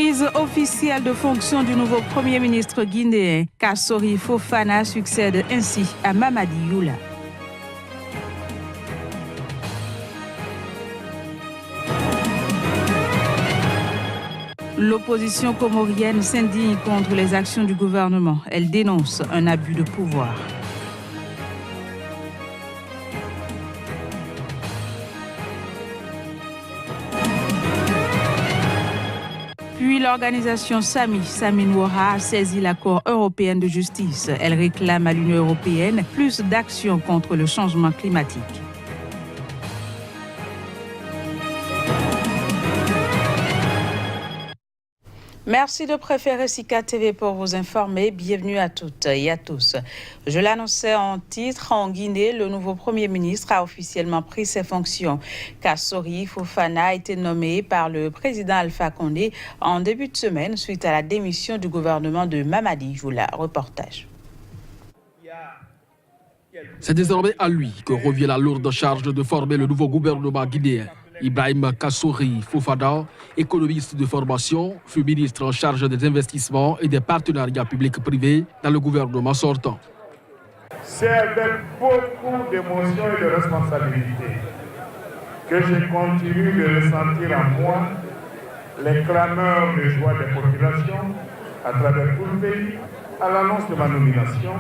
Prise officielle de fonction du nouveau Premier ministre guinéen, Kassori Fofana succède ainsi à Mamadi Youla. L'opposition comorienne s'indigne contre les actions du gouvernement. Elle dénonce un abus de pouvoir. Puis l'organisation Samin Ouaha a saisi la Cour européenne de justice. Elle réclame à l'Union européenne plus d'actions contre le changement climatique. Merci de préférer Sika TV pour vous informer. Bienvenue à toutes et à tous. Je l'annonçais en titre, en Guinée, le nouveau Premier ministre a officiellement pris ses fonctions. Kassori Fofana a été nommé par le président Alpha Condé en début de semaine suite à la démission du gouvernement de Mamadi Youla. Reportage. C'est désormais à lui que revient la lourde charge de former le nouveau gouvernement guinéen. Ibrahim Kassori Fofana, économiste de formation, fut ministre en charge des investissements et des partenariats publics-privés dans le gouvernement sortant. C'est avec beaucoup d'émotion et de responsabilité que je continue de ressentir en moi les clameurs de joie des populations à travers tout le pays à l'annonce de ma nomination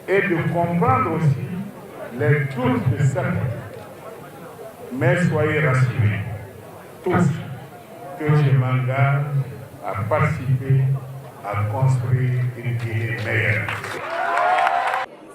et de comprendre aussi les doutes de certains. Mais soyez rassurés, tous, que je m'engage à participer à construire une Guinée meilleure.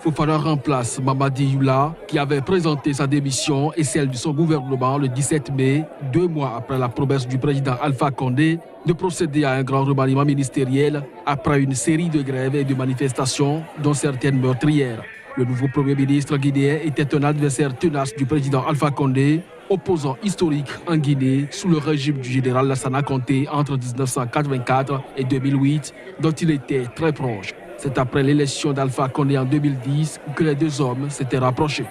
Fofana remplace Mamadi Youla, qui avait présenté sa démission et celle de son gouvernement le 17 mai, 2 mois après la promesse du président Alpha Condé de procéder à un grand remaniement ministériel après une série de grèves et de manifestations, dont certaines meurtrières. Le nouveau Premier ministre guinéen était un adversaire tenace du président Alpha Condé, opposant historique en Guinée sous le régime du général Lassana Conté entre 1984 et 2008, dont il était très proche. C'est après l'élection d'Alpha Condé en 2010 que les deux hommes s'étaient rapprochés.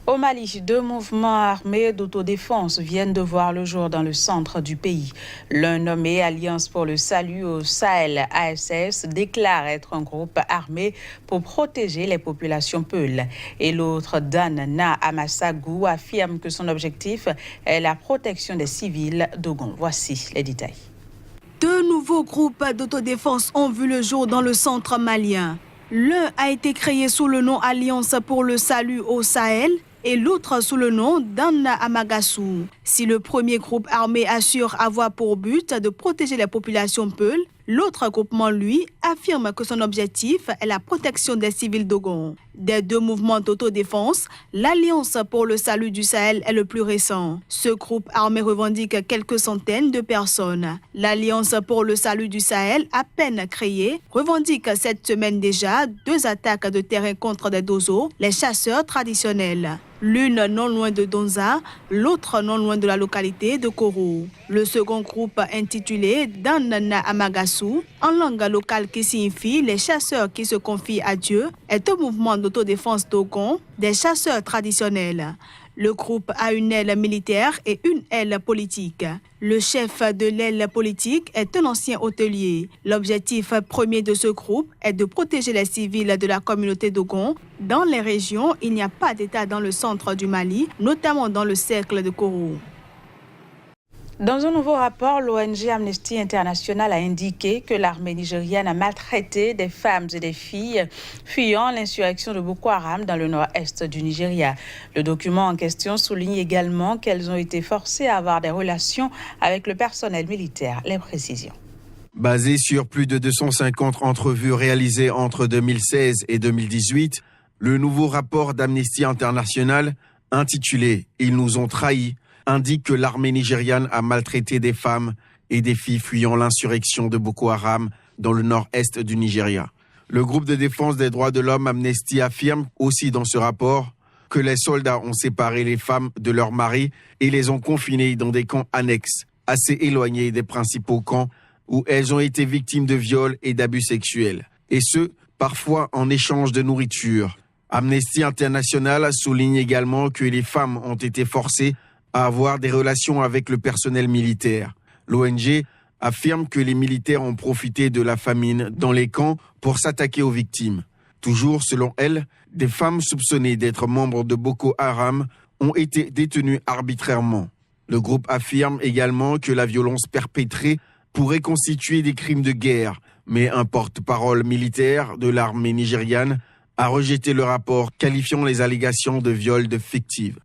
Au Mali, 2 mouvements armés d'autodéfense viennent de voir le jour dans le centre du pays. L'un nommé Alliance pour le Salut au Sahel ASS déclare être un groupe armé pour protéger les populations peules. Et l'autre, Dan Na Amassagou, affirme que son objectif est la protection des civils d'Ogon. Voici les détails. 2 nouveaux groupes d'autodéfense ont vu le jour dans le centre malien. L'un a été créé sous le nom Alliance pour le Salut au Sahel et l'autre sous le nom d'Anna Amagassou. Si le premier groupe armé assure avoir pour but de protéger les populations peules, l'autre groupement, lui, affirme que son objectif est la protection des civils d'Ogon. Des 2 mouvements d'autodéfense, l'Alliance pour le Salut du Sahel est le plus récent. Ce groupe armé revendique quelques centaines de personnes. L'Alliance pour le Salut du Sahel, à peine créée, revendique cette semaine déjà 2 attaques de terrain contre des Dozo, les chasseurs traditionnels. L'une non loin de Donza, l'autre non loin de la localité de Koro. Le second groupe intitulé Danana Amagassou, en langue locale qui signifie les chasseurs qui se confient à Dieu, est un mouvement d'autodéfense d'Ogon, des chasseurs traditionnels. Le groupe a une aile militaire et une aile politique. Le chef de l'aile politique est un ancien hôtelier. L'objectif premier de ce groupe est de protéger les civils de la communauté d'Ogon. Dans les régions, il n'y a pas d'État dans le centre du Mali, notamment dans le cercle de Koro. Dans un nouveau rapport, l'ONG Amnesty International a indiqué que l'armée nigériane a maltraité des femmes et des filles fuyant l'insurrection de Boko Haram dans le nord-est du Nigeria. Le document en question souligne également qu'elles ont été forcées à avoir des relations avec le personnel militaire. Les précisions. Basé sur plus de 250 entrevues réalisées entre 2016 et 2018, le nouveau rapport d'Amnesty International, intitulé « Ils nous ont trahis », indique que l'armée nigériane a maltraité des femmes et des filles fuyant l'insurrection de Boko Haram dans le nord-est du Nigeria. Le groupe de défense des droits de l'homme Amnesty affirme aussi dans ce rapport que les soldats ont séparé les femmes de leurs maris et les ont confinées dans des camps annexes, assez éloignés des principaux camps, où elles ont été victimes de viols et d'abus sexuels, et ce, parfois en échange de nourriture. Amnesty International souligne également que les femmes ont été forcées à avoir des relations avec le personnel militaire. L'ONG affirme que les militaires ont profité de la famine dans les camps pour s'attaquer aux victimes. Toujours selon elle, des femmes soupçonnées d'être membres de Boko Haram ont été détenues arbitrairement. Le groupe affirme également que la violence perpétrée pourrait constituer des crimes de guerre, mais un porte-parole militaire de l'armée nigériane a rejeté le rapport qualifiant les allégations de viol de fictives.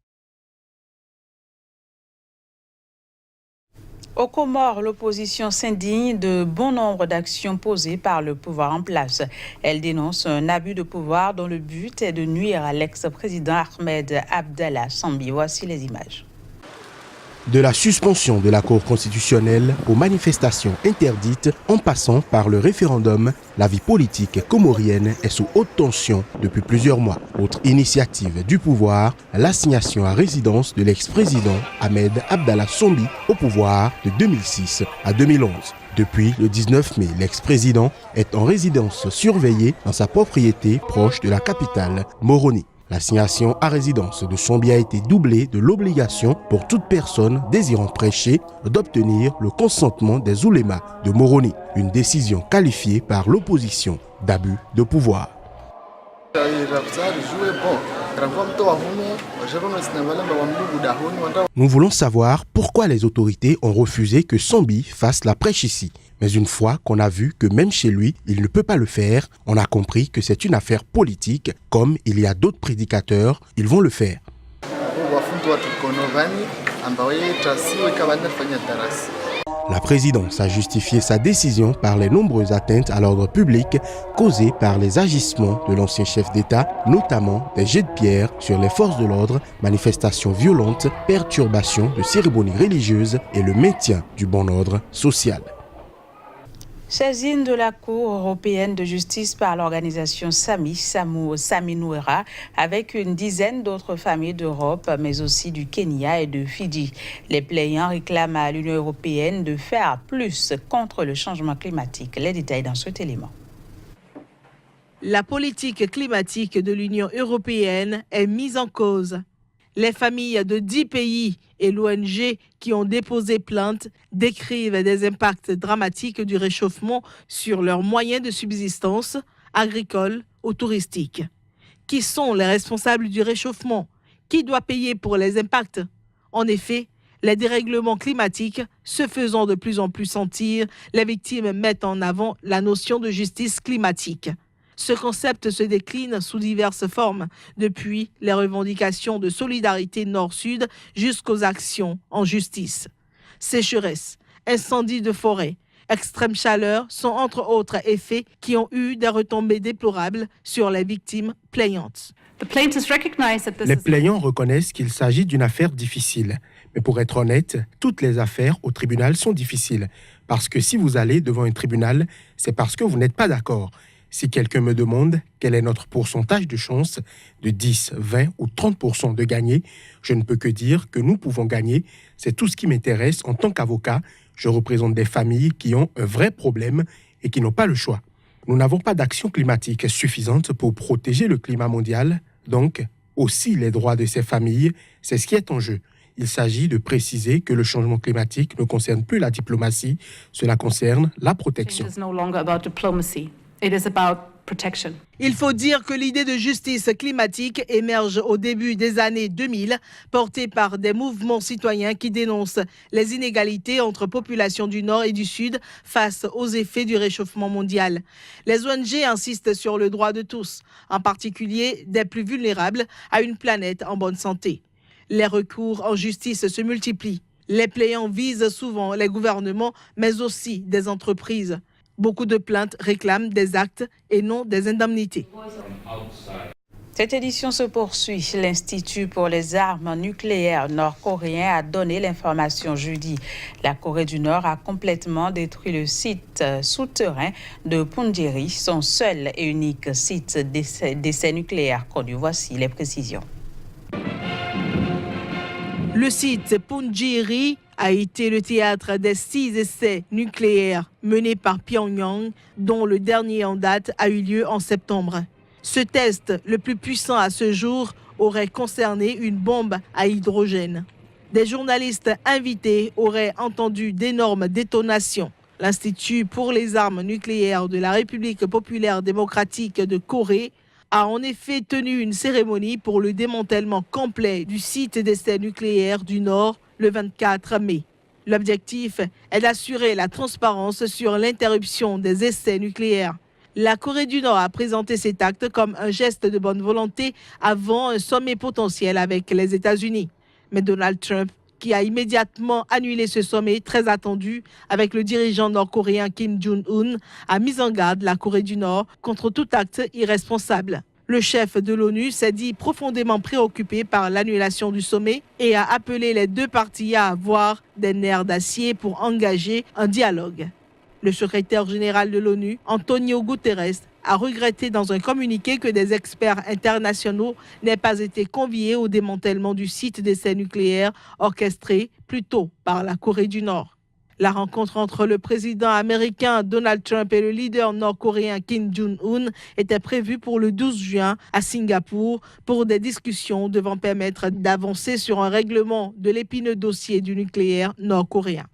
Aux Comores, l'opposition s'indigne de bon nombre d'actions posées par le pouvoir en place. Elle dénonce un abus de pouvoir dont le but est de nuire à l'ex-président Ahmed Abdallah Sambi. Voici les images. De la suspension de la Cour constitutionnelle aux manifestations interdites en passant par le référendum, la vie politique comorienne est sous haute tension depuis plusieurs mois. Autre initiative du pouvoir, l'assignation à résidence de l'ex-président Ahmed Abdallah Sambi au pouvoir de 2006 à 2011. Depuis le 19 mai, l'ex-président est en résidence surveillée dans sa propriété proche de la capitale, Moroni. L'assignation à résidence de Sambi a été doublée de l'obligation pour toute personne désirant prêcher d'obtenir le consentement des oulémas de Moroni, une décision qualifiée par l'opposition d'abus de pouvoir. Nous voulons savoir pourquoi les autorités ont refusé que Sambi fasse la prêche ici. Mais une fois qu'on a vu que même chez lui, il ne peut pas le faire, on a compris que c'est une affaire politique, comme il y a d'autres prédicateurs, ils vont le faire. La présidence a justifié sa décision par les nombreuses atteintes à l'ordre public causées par les agissements de l'ancien chef d'État, notamment des jets de pierre sur les forces de l'ordre, manifestations violentes, perturbations de cérémonies religieuses et le maintien du bon ordre social. Saisine de la Cour européenne de justice par l'organisation Sami Nouera, avec une dizaine d'autres familles d'Europe, mais aussi du Kenya et de Fidji. Les plaignants réclament à l'Union européenne de faire plus contre le changement climatique. Les détails dans cet élément. La politique climatique de l'Union européenne est mise en cause. Les familles de 10 pays et l'ONG qui ont déposé plainte décrivent des impacts dramatiques du réchauffement sur leurs moyens de subsistance, agricoles ou touristiques. Qui sont les responsables du réchauffement? Qui doit payer pour les impacts? En effet, les dérèglements climatiques se faisant de plus en plus sentir, les victimes mettent en avant la notion de justice climatique. Ce concept se décline sous diverses formes, depuis les revendications de solidarité nord-sud jusqu'aux actions en justice. Sécheresse, incendie de forêt, extrême chaleur sont entre autres effets qui ont eu des retombées déplorables sur les victimes plaignantes. Les plaignants reconnaissent qu'il s'agit d'une affaire difficile. Mais pour être honnête, toutes les affaires au tribunal sont difficiles. Parce que si vous allez devant un tribunal, c'est parce que vous n'êtes pas d'accord. Si quelqu'un me demande quel est notre pourcentage de chance de 10, 20 ou 30% de gagner, je ne peux que dire que nous pouvons gagner. C'est tout ce qui m'intéresse en tant qu'avocat. Je représente des familles qui ont un vrai problème et qui n'ont pas le choix. Nous n'avons pas d'action climatique suffisante pour protéger le climat mondial. Donc, aussi les droits de ces familles, c'est ce qui est en jeu. Il s'agit de préciser que le changement climatique ne concerne plus la diplomatie, cela concerne la protection. Il faut dire que l'idée de justice climatique émerge au début des années 2000, portée par des mouvements citoyens qui dénoncent les inégalités entre populations du Nord et du Sud face aux effets du réchauffement mondial. Les ONG insistent sur le droit de tous, en particulier des plus vulnérables, à une planète en bonne santé. Les recours en justice se multiplient. Les plaignants visent souvent les gouvernements, mais aussi des entreprises. Beaucoup de plaintes réclament des actes et non des indemnités. Cette édition se poursuit. L'Institut pour les armes nucléaires nord-coréen a donné l'information jeudi. La Corée du Nord a complètement détruit le site souterrain de Punggye-ri, son seul et unique site d'essai nucléaire connu. Voici les précisions. Le site Punggye-ri a été le théâtre des 6 essais nucléaires menés par Pyongyang, dont le dernier en date a eu lieu en septembre. Ce test, le plus puissant à ce jour, aurait concerné une bombe à hydrogène. Des journalistes invités auraient entendu d'énormes détonations. L'Institut pour les armes nucléaires de la République populaire démocratique de Corée a en effet tenu une cérémonie pour le démantèlement complet du site d'essai nucléaire du Nord le 24 mai. L'objectif est d'assurer la transparence sur l'interruption des essais nucléaires. La Corée du Nord a présenté cet acte comme un geste de bonne volonté avant un sommet potentiel avec les États-Unis. Mais Donald Trump, qui a immédiatement annulé ce sommet très attendu avec le dirigeant nord-coréen Kim Jong-un, a mis en garde la Corée du Nord contre tout acte irresponsable. Le chef de l'ONU s'est dit profondément préoccupé par l'annulation du sommet et a appelé les deux parties à avoir des nerfs d'acier pour engager un dialogue. Le secrétaire général de l'ONU, Antonio Guterres, a regretté dans un communiqué que des experts internationaux n'aient pas été conviés au démantèlement du site d'essai nucléaire orchestré plus tôt par la Corée du Nord. La rencontre entre le président américain Donald Trump et le leader nord-coréen Kim Jong-un était prévue pour le 12 juin à Singapour pour des discussions devant permettre d'avancer sur un règlement de l'épineux dossier du nucléaire nord-coréen.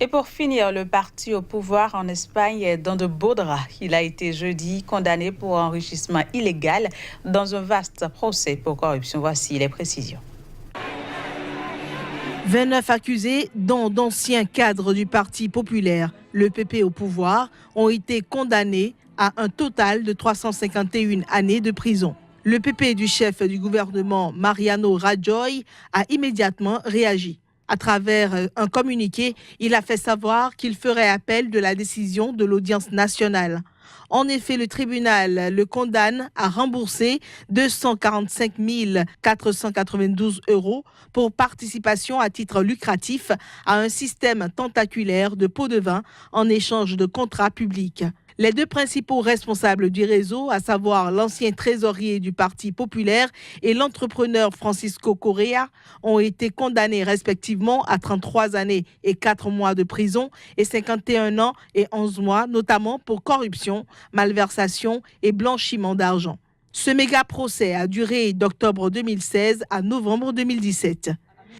Et pour finir, le parti au pouvoir en Espagne est dans de beaux draps. Il a été jeudi condamné pour enrichissement illégal dans un vaste procès pour corruption. Voici les précisions. 29 accusés, dont d'anciens cadres du Parti populaire, le PP au pouvoir, ont été condamnés à un total de 351 années de prison. Le PP du chef du gouvernement, Mariano Rajoy, a immédiatement réagi. À travers un communiqué, il a fait savoir qu'il ferait appel de la décision de l'audience nationale. En effet, le tribunal le condamne à rembourser 245 492 € pour participation à titre lucratif à un système tentaculaire de pots de vin en échange de contrats publics. Les deux principaux responsables du réseau, à savoir l'ancien trésorier du Parti populaire et l'entrepreneur Francisco Correa, ont été condamnés respectivement à 33 années et 4 mois de prison et 51 ans et 11 mois, notamment pour corruption, malversation et blanchiment d'argent. Ce méga-procès a duré d'octobre 2016 à novembre 2017.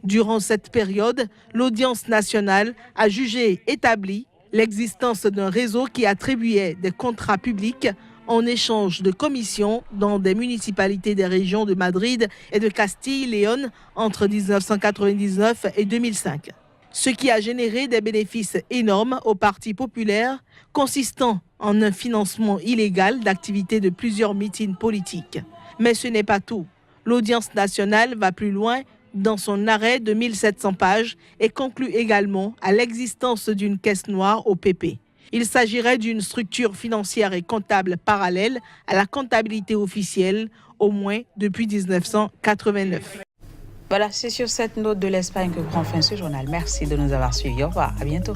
Durant cette période, l'audience nationale a jugé établi l'existence d'un réseau qui attribuait des contrats publics en échange de commissions dans des municipalités des régions de Madrid et de Castille-Léon entre 1999 et 2005. Ce qui a généré des bénéfices énormes au Parti populaire, consistant en un financement illégal d'activités de plusieurs meetings politiques. Mais ce n'est pas tout. L'audience nationale va plus loin dans son arrêt de 1700 pages et conclut également à l'existence d'une caisse noire au PP. Il s'agirait d'une structure financière et comptable parallèle à la comptabilité officielle, au moins depuis 1989. Voilà, c'est sur cette note de l'Espagne que prend fin ce journal. Merci de nous avoir suivis. Au revoir, à bientôt.